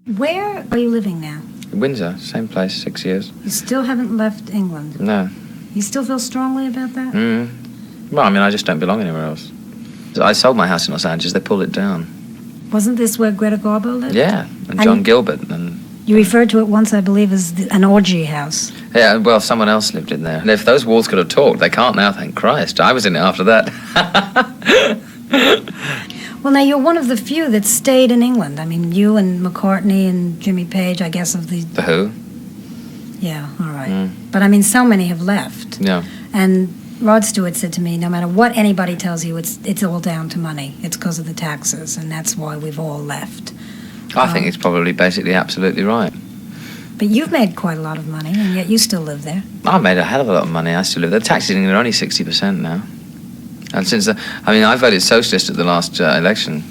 Where are you living now? Windsor, same place, 6 years. You still haven't left England? No. You still feel strongly about that? Well, I mean, I just don't belong anywhere else. I sold my house in Los Angeles, they pulled it down. Wasn't this where Greta Garbo lived? Yeah, and John Gilbert. And you referred to it once, I believe, as an orgy house. Yeah, well, someone else lived in there. And if those walls could have talked, they can't now, thank Christ. I was in it after that. Well, now, you're one of the few that stayed in England. I mean, you and McCartney and Jimmy Page, I guess, of the... The Who? Yeah, all right. But, I mean, so many have left. Yeah. And Rod Stewart said to me, no matter what anybody tells you, it's all down to money. It's because of the taxes, and that's why we've all left. I think it's probably basically absolutely right. But you've made quite a lot of money, and yet you still live there. I made a hell of a lot of money. I still live there. The taxes in England are only 60% now. And since, I voted socialist at the last election,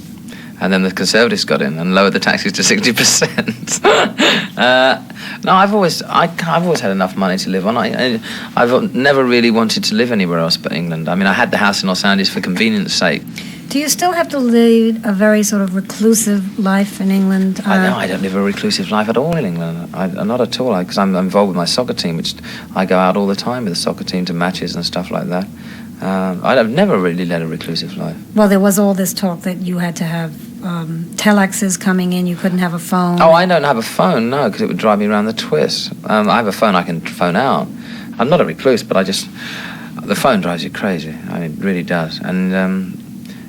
and then the Conservatives got in and lowered the taxes to 60%. No, I've always had enough money to live on. I've never really wanted to live anywhere else but England. I mean, I had the house in Los Angeles for convenience sake. Do you still have to lead a very sort of reclusive life in England? No, I don't live a reclusive life at all in England. Not at all, because I'm involved with my soccer team, which I go out all the time with the soccer team to matches and stuff like that. I've never really led a reclusive life. Well, there was all this talk that you had to have telexes coming in, you couldn't have a phone. Oh, I don't have a phone, no, because it would drive me around the twist. I have a phone I can phone out. I'm not a recluse, but the phone drives you crazy. I mean, it really does. And,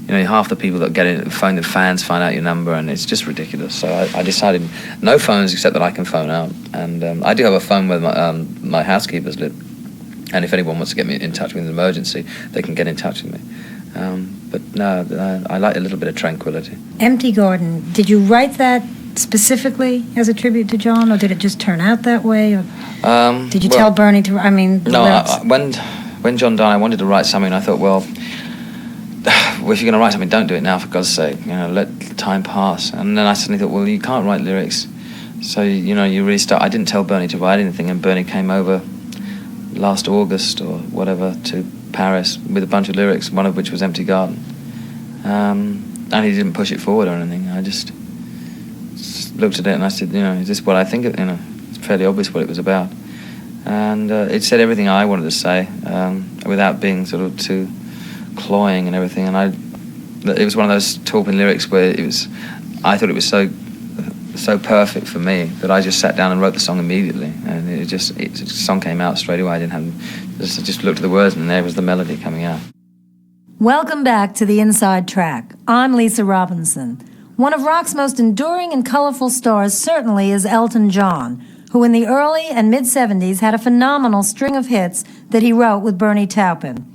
half the people that get it, phone the fans find out your number, and it's just ridiculous. So I decided no phones except that I can phone out. And I do have a phone where my housekeepers live. And if anyone wants to get me in touch with an emergency, they can get in touch with me. But no, I like a little bit of tranquility. Empty Garden, did you write that specifically as a tribute to John, or did it just turn out that way? Or did you tell Bernie to, No, when John died, I wanted to write something, and I thought, well, if you're going to write something, don't do it now, for God's sake. Let time pass. And then I suddenly thought, well, you can't write lyrics. So, you really start. I didn't tell Bernie to write anything, and Bernie came over last August or whatever to Paris with a bunch of lyrics, one of which was Empty Garden. And he didn't push it forward or anything. I just looked at it and I said, is this what I think? It's fairly obvious what it was about. And it said everything I wanted to say without being sort of too cloying and everything. And it was one of those Taupin lyrics where I thought it was so perfect for me that I just sat down and wrote the song immediately, and the song came out straight away. I just looked at the words, and there was the melody coming out. Welcome back to The Inside Track. I'm Lisa Robinson. One of rock's most enduring and colorful stars certainly is Elton John, who in the early and mid-'70s had a phenomenal string of hits that he wrote with Bernie Taupin.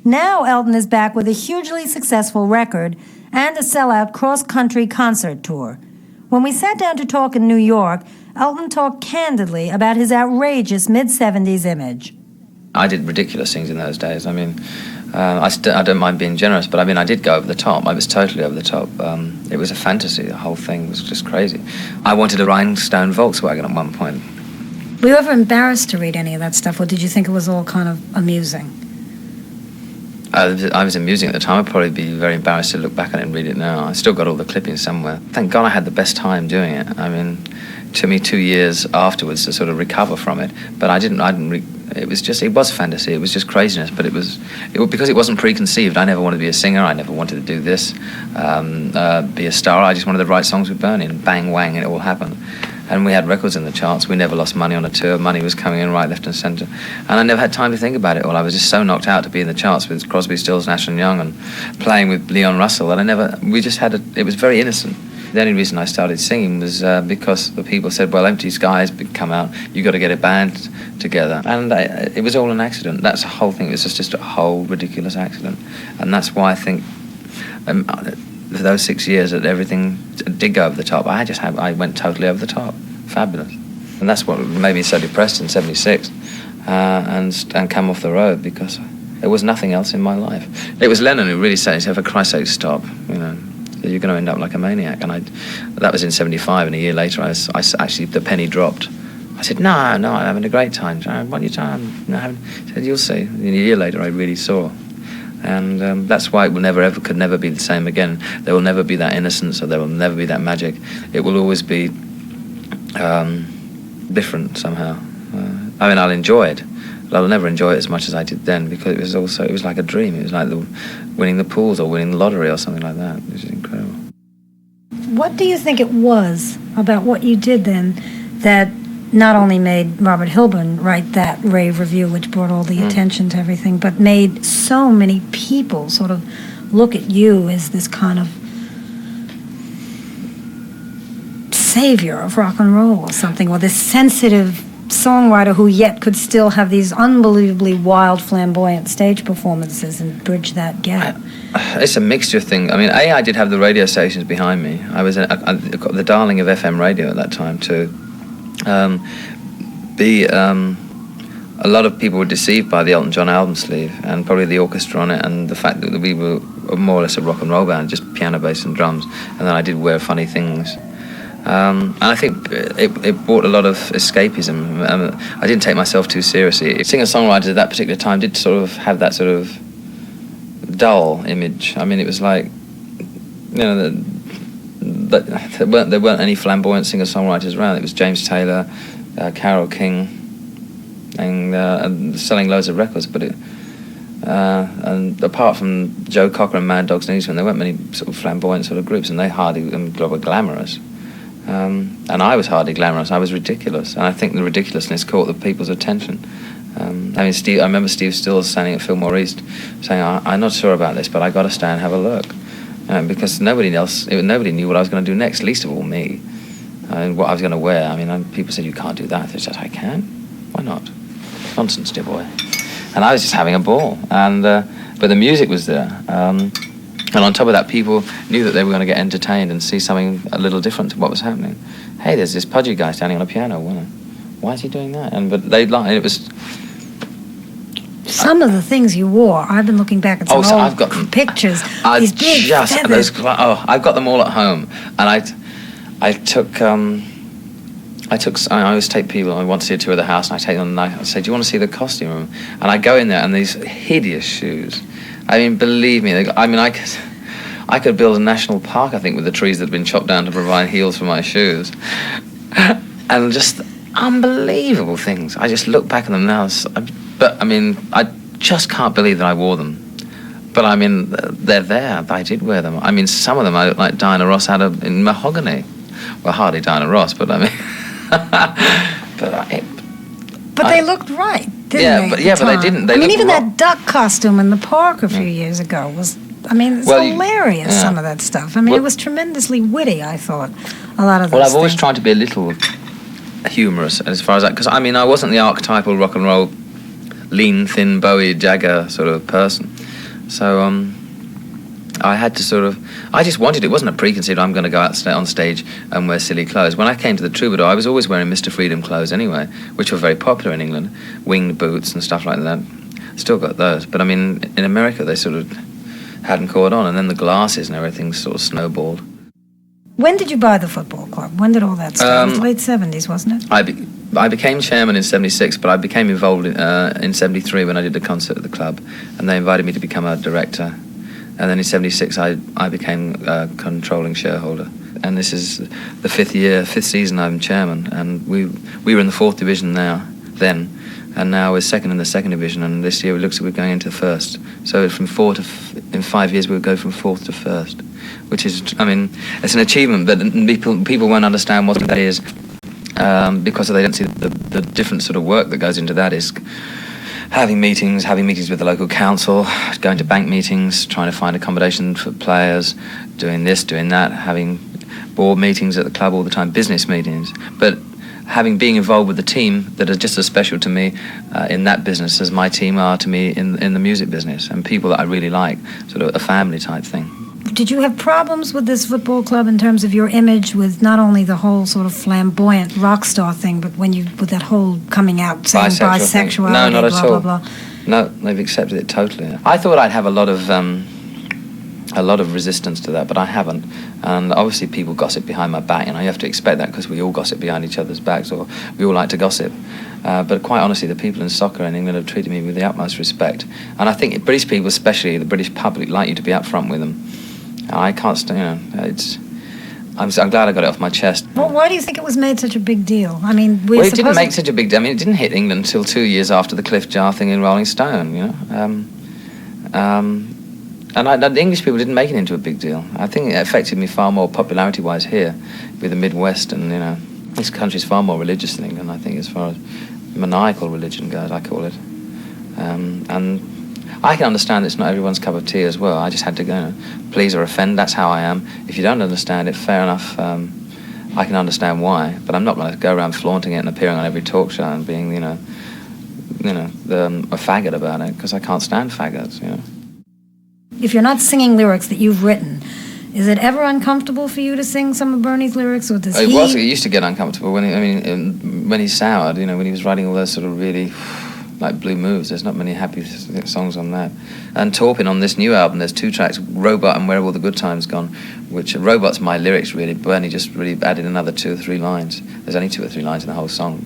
Now Elton is back with a hugely successful record and a sellout cross-country concert tour. When we sat down to talk in New York, Elton talked candidly about his outrageous mid-'70s image. I did ridiculous things in those days. I mean, I don't mind being generous, but I did go over the top. I was totally over the top. It was a fantasy. The whole thing was just crazy. I wanted a rhinestone Volkswagen at one point. Were you ever embarrassed to read any of that stuff, or did you think it was all kind of amusing? I was amusing at the time. I'd probably be very embarrassed to look back on it and read it now. I still got all the clippings somewhere. Thank God I had the best time doing it. It took me 2 years afterwards to sort of recover from it. But it was fantasy. It was just craziness. But it was because it wasn't preconceived. I never wanted to be a singer. I never wanted to do this, be a star. I just wanted to write songs with Bernie, and bang, wang, and it all happened. And we had records in the charts. We never lost money on a tour. Money was coming in right, left, and centre. And I never had time to think about it all. I was just so knocked out to be in the charts with Crosby, Stills, Nash and Young, and playing with Leon Russell that it was very innocent. The only reason I started singing was because the people said, well, Empty Skies come out, you got to get a band together. And it was all an accident. That's the whole thing. It was just a whole ridiculous accident. And that's why I think for those 6 years that everything did go over the top. I went totally over the top. Fabulous. And that's what made me so depressed in 76 and come off the road, because there was nothing else in my life. It was Lennon who really said, for Christ's sake, stop, you're going to end up like a maniac. And that was in 75, and a year later I actually, the penny dropped. I said, no, I'm having a great time. What are you time? He said, you'll see. And a year later I really saw. And that's why it could never be the same again. There will never be that innocence, or there will never be that magic. It will always be different somehow. I mean, I'll enjoy it, but I'll never enjoy it as much as I did then, because it was like a dream. It was like winning the pools or winning the lottery or something like that, which is incredible. What do you think it was about what you did then that not only made Robert Hilburn write that rave review, which brought all the attention to everything, but made so many people sort of look at you as this kind of savior of rock and roll or something, or this sensitive songwriter who yet could still have these unbelievably wild, flamboyant stage performances and bridge that gap? It's a mixture thing. I mean, I did have the radio stations behind me. I was the darling of FM radio at that time too. A lot of people were deceived by the Elton John album sleeve and probably the orchestra on it, and the fact that we were more or less a rock and roll band, just piano, bass and drums, and then I did wear funny things. And I think it brought a lot of escapism. I didn't take myself too seriously. Singer-songwriters at that particular time did sort of have that sort of dull image. I mean, it was like, you know, there weren't any flamboyant singer-songwriters around. It was James Taylor, Carole King, and selling loads of records. But and apart from Joe Cocker and Mad Dogs Newsman, there weren't many sort of flamboyant sort of groups, and they hardly were glamorous. And I was hardly glamorous. I was ridiculous, and I think the ridiculousness caught the people's attention. I mean, I remember Steve Stills standing at Fillmore East saying, "I'm not sure about this, but I got to stay and have a look," because nobody knew what I was going to do next, least of all me, and what I was going to wear. I mean, people said, "You can't do that." They said, "I can. Why not? Nonsense, dear boy." And I was just having a ball, and but the music was there. And on top of that, people knew that they were going to get entertained and see something a little different to what was happening. Hey, there's this pudgy guy standing on a piano. Why is he doing that? But they liked it. Was some of the things you wore. I've been looking back at some old pictures. These big feathers. I've got them all at home, and I always take people. I want to see a tour of the house, and I take them. And I say, "Do you want to see the costume room?" And I go in there, and these hideous shoes. I mean, believe me. I could build a national park, I think, with the trees that have been chopped down to provide heels for my shoes, and just unbelievable things. I just look back at them now, but I mean, I just can't believe that I wore them. But I mean, they're there. I did wear them. I mean, some of them I look like Diana Ross had in mahogany. Well, hardly Diana Ross, but I mean, but they looked right, didn't they? But they didn't. Even that duck costume in the park a few years ago was. I mean, it's hilarious, some of that stuff. I mean, it was tremendously witty, I thought, a lot of those I've always tried to be a little humorous as far as that, because, I mean, I wasn't the archetypal rock and roll, lean, thin, Bowie, Jagger sort of person. So I had to I just wanted, it wasn't a preconceived, I'm going to go out on stage and wear silly clothes. When I came to the Troubadour, I was always wearing Mr. Freedom clothes anyway, which were very popular in England, winged boots and stuff like that. Still got those. But, I mean, in America, they sort of hadn't caught on, and then the glasses and everything sort of snowballed. When did you buy the football club? When did all that start? It was late 70s, wasn't it? I became chairman in 76, but I became involved in 73 when I did a concert at the club, and they invited me to become a director. And then in 76 I became a controlling shareholder. And this is the fifth season I'm chairman, and we were in the 4th division then. And now we're second in the 2nd division, and this year it looks like we're going into 1st. So in 5 years we'll go from 4th to 1st, which is, I mean, it's an achievement, but people won't understand what that is because they don't see the different sort of work that goes into that. Is having meetings with the local council, going to bank meetings, trying to find accommodation for players, doing this, doing that, having board meetings at the club all the time, business meetings, but being involved with the team that are just as special to me in that business as my team are to me in the music business, and people that I really like, sort of a family type thing. Did you have problems with this football club in terms of your image with not only the whole sort of flamboyant rock star thing, but with that whole coming out saying bisexuality, no, not at all. Blah, blah. No, they've accepted it totally. I thought I'd have a lot of resistance to that, but I haven't. And obviously people gossip behind my back, you have to expect that because we all gossip behind each other's backs, or we all like to gossip. But quite honestly, the people in soccer in England have treated me with the utmost respect. And I think British people, especially the British public, like you to be up front with them. I can't stand, I'm glad I got it off my chest. Well, why do you think it was made such a big deal? I mean, Well, it didn't make such a big deal. I mean, it didn't hit England until 2 years after the Cliff Jar thing in Rolling Stone, you know. And the English people didn't make it into a big deal. I think it affected me far more popularity-wise here, with the Midwest, and, you know, this country's far more religious than England, I think, as far as maniacal religion goes, I call it. And I can understand it's not everyone's cup of tea as well. I just had to go, you know, please or offend, that's how I am. If you don't understand it, fair enough, I can understand why, but I'm not going to go around flaunting it and appearing on every talk show and being, a faggot about it, because I can't stand faggots, you know. If you're not singing lyrics that you've written, is it ever uncomfortable for you to sing some of Bernie's lyrics, or does he... It used to get uncomfortable when he soured, you know, when he was writing all those sort of really... like Blue Moves, there's not many happy songs on that. And Taupin, on this new album, there's 2 tracks, Robot and Where Have All the Good Times Gone, which Robot's my lyrics, really. Bernie just really added another 2 or 3 lines. There's only 2 or 3 lines in the whole song.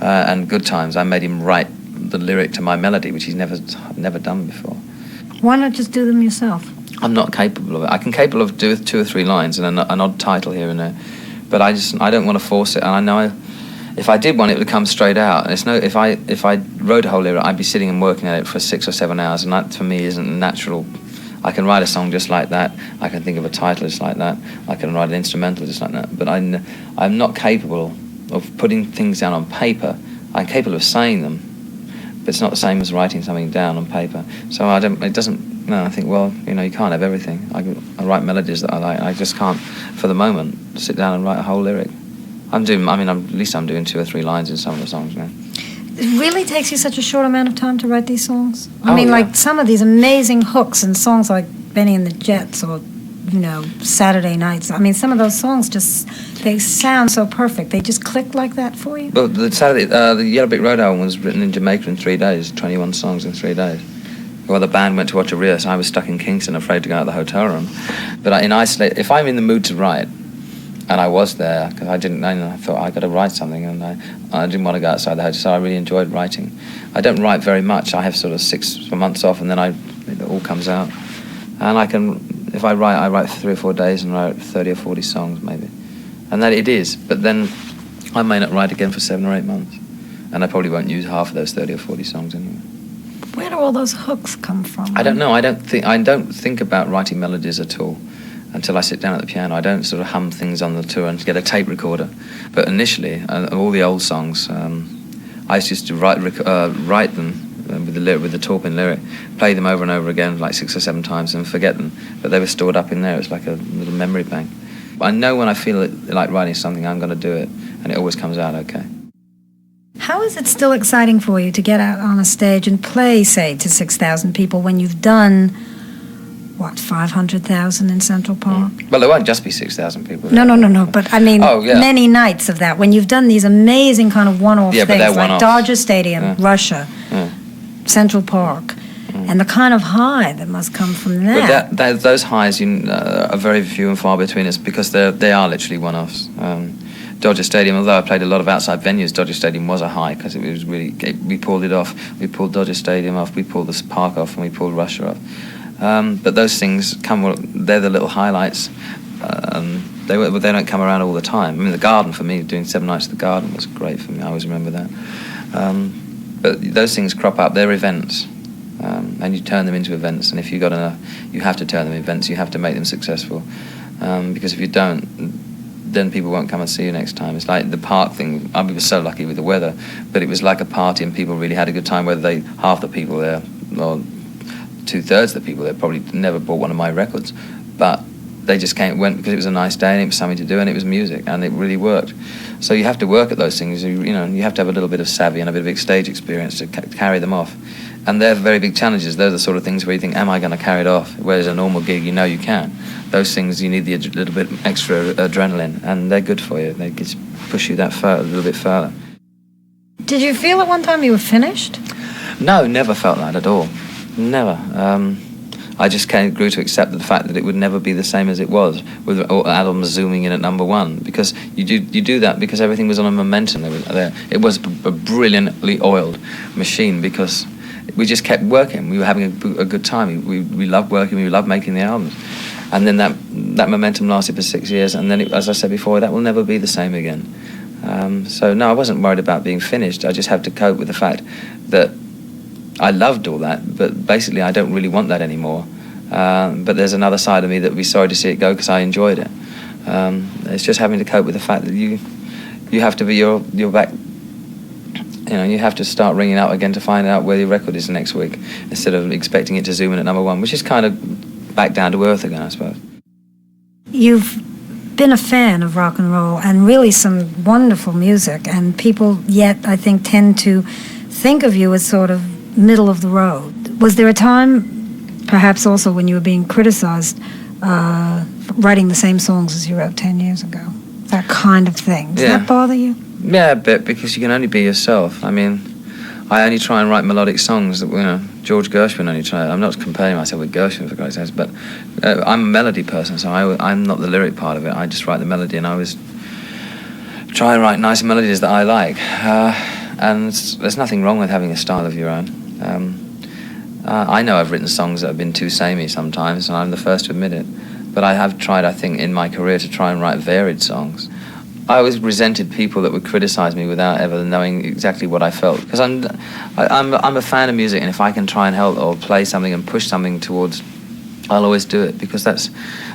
And Good Times, I made him write the lyric to my melody, which he's never done before. Why not just do them yourself? I'm not capable of it. I'm capable of doing 2 or 3 lines and an odd title here and there, but I don't want to force it, and I know if I did one, it would come straight out. And if I wrote a whole lyric, I'd be sitting and working at it for 6 or 7 hours, and that for me isn't natural. I can write a song just like that. I can think of a title just like that. I can write an instrumental just like that. But I'm not capable of putting things down on paper. I'm capable of saying them, but it's not the same as writing something down on paper. So I think, well, you know, you can't have everything. I write melodies that I like. I just can't, for the moment, sit down and write a whole lyric. At least I'm doing 2 or 3 lines in some of the songs now. It really takes you such a short amount of time to write these songs? Yeah. Some of these amazing hooks and songs like Benny and the Jets or, you know, Saturday Nights. I mean, some of those songs they sound so perfect. They just click like that for you? Well, the Yellow Brick Road album was written in Jamaica in 3 days, 21 songs in 3 days. Well, the band went to watch a rehearsal. I was stuck in Kingston, afraid to go out of the hotel room. But in isolation, if I'm in the mood to write, and I was there, because I thought I got to write something, and I didn't want to go outside the hotel, so I really enjoyed writing. I don't write very much. I have sort of 6 months off, and then it all comes out. And if I write 3 or 4 days and write 30 or 40 songs, maybe. And that it is, but then I may not write again for 7 or 8 months. And I probably won't use half of those 30 or 40 songs anyway. Where do all those hooks come from? I don't know. I don't think about writing melodies at all until I sit down at the piano. I don't sort of hum things on the tour and get a tape recorder. But initially, all the old songs, I used to write them with the Taupin lyric, play them over and over again like 6 or 7 times and forget them. But they were stored up in there. It's like a little memory bank. But I know when I feel like writing something, I'm going to do it, and it always comes out okay. How is it still exciting for you to get out on a stage and play, say, to 6,000 people when you've done, 500,000 in Central Park? Well, there won't just be 6,000 people. No, but I mean, many nights of that, when you've done these amazing kind of one-off things, like Dodger Stadium, Russia, Central Park, and the kind of high that must come from that. But those highs are very few and far between us, because they are literally one-offs. Dodger Stadium, although I played a lot of outside venues, Dodger Stadium was a high, because it was really, we pulled it off. We pulled Dodger Stadium off, we pulled the Park off, and we pulled Russia off. But those things they're the little highlights. They don't come around all the time. I mean, the Garden, for me, doing 7 nights at the Garden was great for me. I always remember that. But those things crop up. They're events, and you turn them into events. And if you've got enough, you have to turn them into events. You have to make them successful, because if you don't, then people won't come and see you next time. It's like the park thing. I was so lucky with the weather, but it was like a party, and people really had a good time. Whether half the people there, or 2/3 of the people there, probably never bought one of my records, but they just went because it was a nice day and it was something to do and it was music and it really worked. So you have to work at those things. You have to have a little bit of savvy and a bit of stage experience to carry them off. And they're very big challenges. They're the sort of things where you think, am I going to carry it off? Whereas a normal gig, you know you can. Those things, you need the little bit extra adrenaline, and they're good for you. They just push you a little bit further. Did you feel at one time you were finished? No, never felt that at all. Never. I just grew to accept the fact that it would never be the same as it was, with albums zooming in at #1, because you do that because everything was on a momentum. It was a brilliantly oiled machine, because we just kept working. We were having a good time. We loved working. We loved making the albums. And then that momentum lasted for 6 years, and then, as I said before, that will never be the same again. So no, I wasn't worried about being finished. I just had to cope with the fact that I loved all that, but basically I don't really want that anymore. But there's another side of me that would be sorry to see it go because I enjoyed it. It's just having to cope with the fact that you have to be your back. You know, you have to start ringing out again to find out where your record is next week, instead of expecting it to zoom in at number one, which is kind of back down to earth again, I suppose. You've been a fan of rock and roll and really some wonderful music, and people yet, I think, tend to think of you as sort of middle of the road. Was there a time, perhaps also when you were being criticized, writing the same songs as you wrote 10 years ago? That kind of thing. Does that bother you? Yeah, a bit, because you can only be yourself. I mean, I only try and write melodic songs that, you know, George Gershwin only tried. I'm not comparing myself with Gershwin, for Christ's sake, but I'm a melody person, so I'm not the lyric part of it. I just write the melody, and I always try and write nice melodies that I like. And there's nothing wrong with having a style of your own. I know I've written songs that have been too samey sometimes, and I'm the first to admit it. But I have tried, I think, in my career to try and write varied songs. I always resented people that would criticize me without ever knowing exactly what I felt. Because I'm a fan of music, and if I can try and help or play something and push something towards, I'll always do it, because that's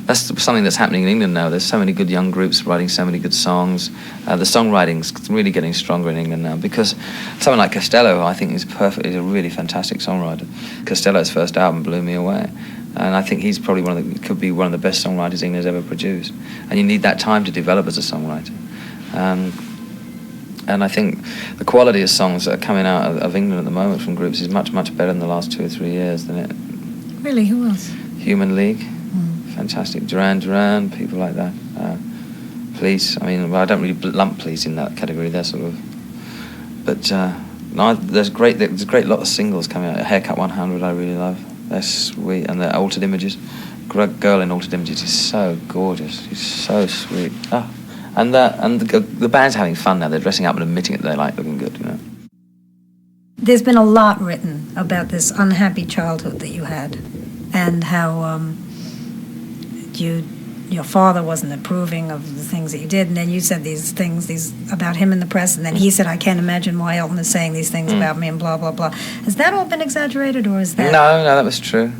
something that's happening in England now. There's so many good young groups writing so many good songs. The songwriting's really getting stronger in England now, because someone like Costello, I think, is perfect. He's a really fantastic songwriter. Costello's first album blew me away. And I think he's probably could be one of the best songwriters England has ever produced. And you need that time to develop as a songwriter. And I think the quality of songs that are coming out of England at the moment from groups is much, much better in the last 2 or 3 years than it. Really? Who else? Human League, fantastic. Duran, people like that. Police, I mean, well, I don't really lump Police in that category. They're sort of... But no, there's a great lot of singles coming out. Haircut 100 I really love. They're sweet, and the Altered Images. Girl in Altered Images is so gorgeous. She's so sweet. And the band's having fun now. They're dressing up and admitting it. They like looking good, you know. There's been a lot written about this unhappy childhood that you had, and how your father wasn't approving of the things that you did, and then you said these things about him in the press, and then he said, I can't imagine why Elton is saying these things about me, and blah, blah, blah. Has that all been exaggerated, or is that... No, that was true.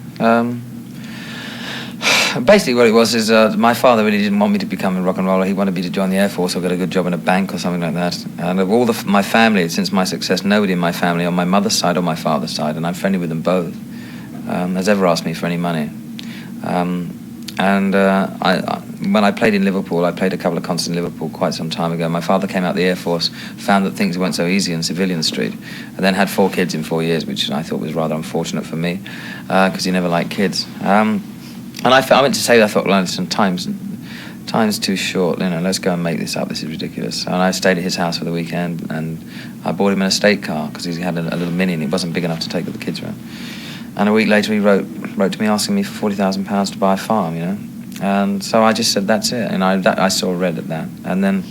Basically what it was is my father really didn't want me to become a rock and roller. He wanted me to join the Air Force or get a good job in a bank or something like that. And of all my family, since my success, nobody in my family, on my mother's side or my father's side, and I'm friendly with them both, has ever asked me for any money. When I played in Liverpool, I played a couple of concerts in Liverpool quite some time ago. My father came out of the Air Force, found that things weren't so easy in Civilian Street, and then had 4 kids in 4 years, which I thought was rather unfortunate for me, because he never liked kids. And I went to say, I thought, well, listen, time's too short, you know, let's go and make this up, this is ridiculous. And I stayed at his house for the weekend, and I bought him an estate car, because he had a little Mini, and it wasn't big enough to take all the kids around. And a week later he wrote to me asking me for £40,000 to buy a farm, you know. And so I just said, that's it. And I saw red at that. And then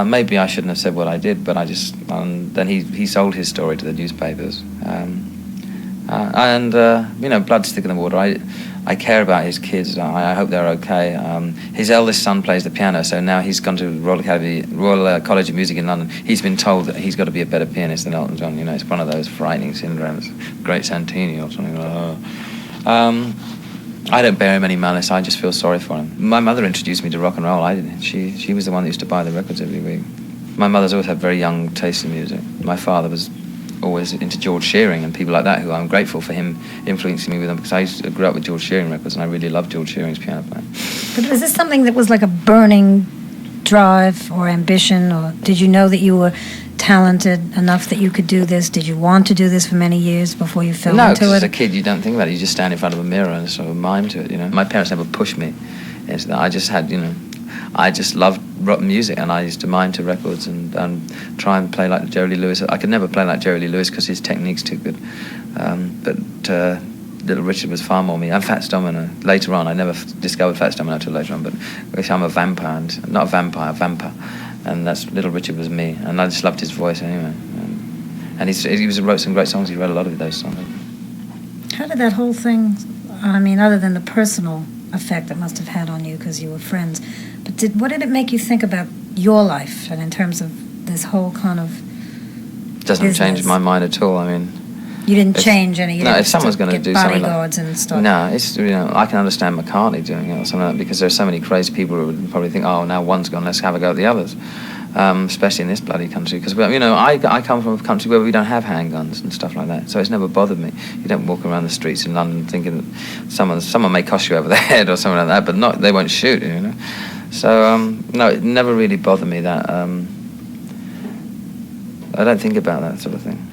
maybe I shouldn't have said what I did, but then he sold his story to the newspapers. You know, blood's thicker than water. I care about his kids. I hope they're okay. His eldest son plays the piano, so now he's gone to Royal College of Music in London. He's been told that he's got to be a better pianist than Elton John. You know, it's one of those frightening syndromes. Great Santini or something like that. I don't bear him any malice. I just feel sorry for him. My mother introduced me to rock and roll. I didn't. She was the one that used to buy the records every week. My mother's always had very young taste in music. My father was always into George Shearing and people like that, who I'm grateful for him influencing me with them, because I grew up with George Shearing records and I really loved George Shearing's piano playing. But was this something that was like a burning drive or ambition, or did you know that you were talented enough that you could do this? Did you want to do this for many years before you fell into it? No, because as a kid you don't think about it. You just stand in front of a mirror and sort of mime to it, you know. My parents never pushed me into that. I just had, you know, I just loved rock music, and I used to mime to records and try and play like Jerry Lee Lewis. I could never play like Jerry Lee Lewis because his technique's too good. But Little Richard was far more me. And Fats Domino. Later on, I never discovered Fats Domino until later on, but I'm a vampire, and not a vampire, a vamper. And that's Little Richard was me, and I just loved his voice anyway. And he wrote some great songs. He wrote a lot of those songs. How did that whole thing, I mean, other than the personal effect it must have had on you because you were friends. But what did it make you think about your life and in terms of this whole kind of Doesn't business? change my mind at all. I mean, You didn't change any. You no, didn't if someone's going to do something bodyguards and stuff. No, it's, you know, I can understand McCartney doing it or something like that, because there's so many crazy people who would probably think, oh, now one's gone, let's have a go at the others. Especially in this bloody country, because, you know, I come from a country where we don't have handguns and stuff like that, so it's never bothered me. You don't walk around the streets in London thinking that someone may cost you over the head or something like that, but they won't shoot you, you know. So no, it never really bothered me that. I don't think about that sort of thing.